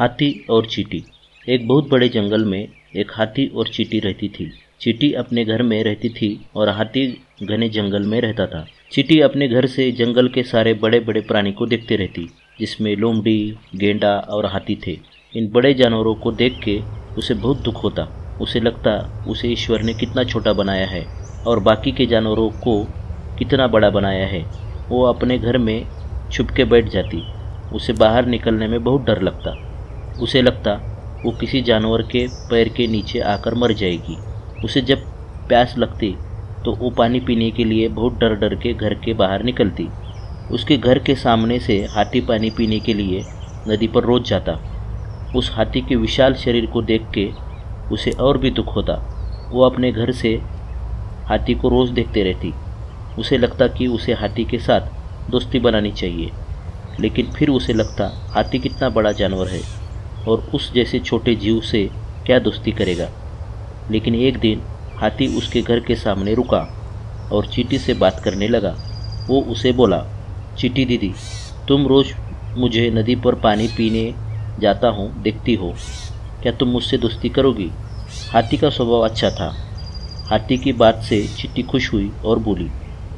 हाथी और चींटी। एक बहुत बड़े जंगल में एक हाथी और चींटी रहती थी। चींटी अपने घर में रहती थी और हाथी घने जंगल में रहता था। चींटी अपने घर से जंगल के सारे बड़े बड़े प्राणी को देखते रहती, जिसमें लोमड़ी, गेंडा और हाथी थे। इन बड़े जानवरों को देख के उसे बहुत दुख होता। उसे लगता उसे ईश्वर ने कितना छोटा बनाया है और बाकी के जानवरों को कितना बड़ा बनाया है। वो अपने घर में छुप के बैठ जाती। उसे बाहर निकलने में बहुत डर लगता। उसे लगता वो किसी जानवर के पैर के नीचे आकर मर जाएगी। उसे जब प्यास लगती तो वो पानी पीने के लिए बहुत डर डर के घर के बाहर निकलती। उसके घर के सामने से हाथी पानी पीने के लिए नदी पर रोज जाता। उस हाथी के विशाल शरीर को देख के उसे और भी दुख होता। वो अपने घर से हाथी को रोज़ देखते रहती। उसे लगता कि उसे हाथी के साथ दोस्ती बनानी चाहिए, लेकिन फिर उसे लगता हाथी कितना बड़ा जानवर है और उस जैसे छोटे जीव से क्या दोस्ती करेगा। लेकिन एक दिन हाथी उसके घर के सामने रुका और चींटी से बात करने लगा। वो उसे बोला, चींटी दीदी, तुम रोज़ मुझे नदी पर पानी पीने जाता हूँ देखती हो, क्या तुम मुझसे दोस्ती करोगी? हाथी का स्वभाव अच्छा था। हाथी की बात से चींटी खुश हुई और बोली,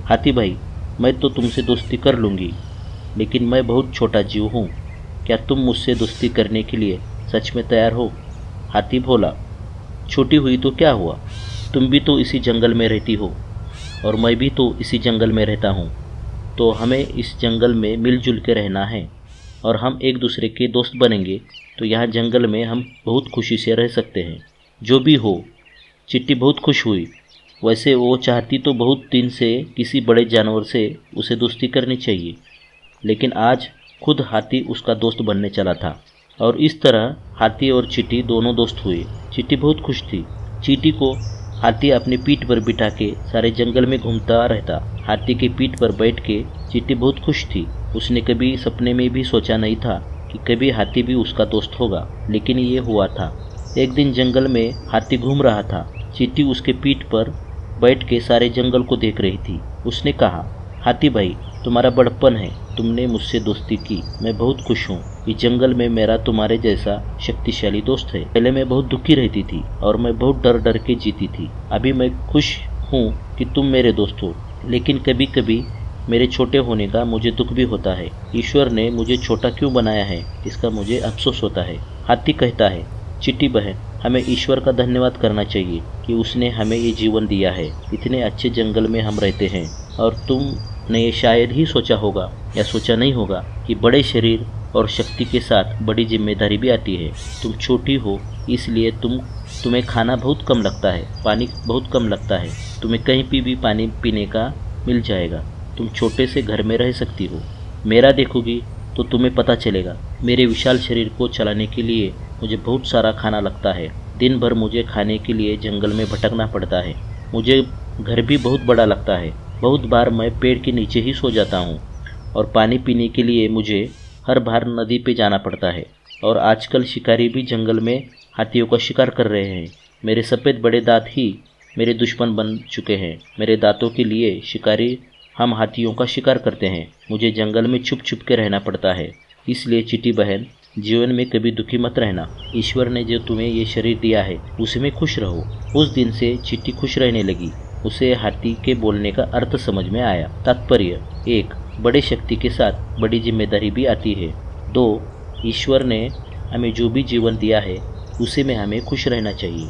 हाथी भाई, मैं तो तुमसे दोस्ती कर लूँगी, लेकिन मैं बहुत छोटा जीव हूँ। क्या तुम मुझसे दोस्ती करने के लिए सच में तैयार हो? हाथी बोला, छोटी हुई तो क्या हुआ, तुम भी तो इसी जंगल में रहती हो और मैं भी तो इसी जंगल में रहता हूँ, तो हमें इस जंगल में मिलजुल के रहना है और हम एक दूसरे के दोस्त बनेंगे तो यहाँ जंगल में हम बहुत खुशी से रह सकते हैं। जो भी हो। चींटी बहुत खुश हुई। वैसे वो चाहती तो बहुत दिन से किसी बड़े जानवर से उसे दोस्ती करनी चाहिए, लेकिन आज खुद हाथी उसका दोस्त बनने चला था और इस तरह हाथी और चींटी दोनों दोस्त हुए। चींटी बहुत खुश थी। चींटी को हाथी अपनी पीठ पर बिठा के सारे जंगल में घूमता रहता। हाथी की पीठ पर बैठ के चींटी बहुत खुश थी। उसने कभी सपने में भी सोचा नहीं था कि कभी हाथी भी उसका दोस्त होगा, लेकिन ये हुआ था। एक दिन जंगल में हाथी घूम रहा था। चींटी उसके पीठ पर बैठ के सारे जंगल को देख रही थी। उसने कहा, हाथी भाई, तुम्हारा बड़प्पन है, तुमने मुझसे दोस्ती की, मैं बहुत खुश हूँ। इस जंगल में मेरा तुम्हारे जैसा शक्तिशाली दोस्त है। पहले मैं बहुत दुखी रहती थी और मैं बहुत डर डर के जीती थी। अभी मैं खुश हूँ कि तुम मेरे दोस्त हो, लेकिन कभी कभी मेरे छोटे होने का मुझे दुख भी होता है। ईश्वर ने मुझे छोटा क्यों बनाया है, इसका मुझे अफसोस होता है। हाथी कहता है, चींटी बहन, हमें ईश्वर का धन्यवाद करना चाहिए कि उसने हमें ये जीवन दिया है। इतने अच्छे जंगल में हम रहते हैं और तुमने ये शायद ही सोचा होगा या सोचा नहीं होगा कि बड़े शरीर और शक्ति के साथ बड़ी जिम्मेदारी भी आती है। तुम छोटी हो इसलिए तुम्हें खाना बहुत कम लगता है, पानी बहुत कम लगता है। तुम्हें कहीं भी पानी पीने का मिल जाएगा। तुम छोटे से घर में रह सकती हो। मेरा देखोगी तो तुम्हें पता चलेगा। मेरे विशाल शरीर को चलाने के लिए मुझे बहुत सारा खाना लगता है। दिन भर मुझे खाने के लिए जंगल में भटकना पड़ता है। मुझे घर भी बहुत बड़ा लगता है। बहुत बार मैं पेड़ के नीचे ही सो जाता हूँ और पानी पीने के लिए मुझे हर बार नदी पे जाना पड़ता है। और आजकल शिकारी भी जंगल में हाथियों का शिकार कर रहे हैं। मेरे सफ़ेद बड़े दांत ही मेरे दुश्मन बन चुके हैं। मेरे दांतों के लिए शिकारी हम हाथियों का शिकार करते हैं। मुझे जंगल में छुप छुप के रहना पड़ता है। इसलिए चींटी बहन, जीवन में कभी दुखी मत रहना। ईश्वर ने जो तुम्हें ये शरीर दिया है उसमें खुश रहो। उस दिन से चींटी खुश रहने लगी। उसे हाथी के बोलने का अर्थ समझ में आया। तात्पर्य: 1. बड़े शक्ति के साथ बड़ी जिम्मेदारी भी आती है। 2. ईश्वर ने हमें जो भी जीवन दिया है उसी में हमें खुश रहना चाहिए।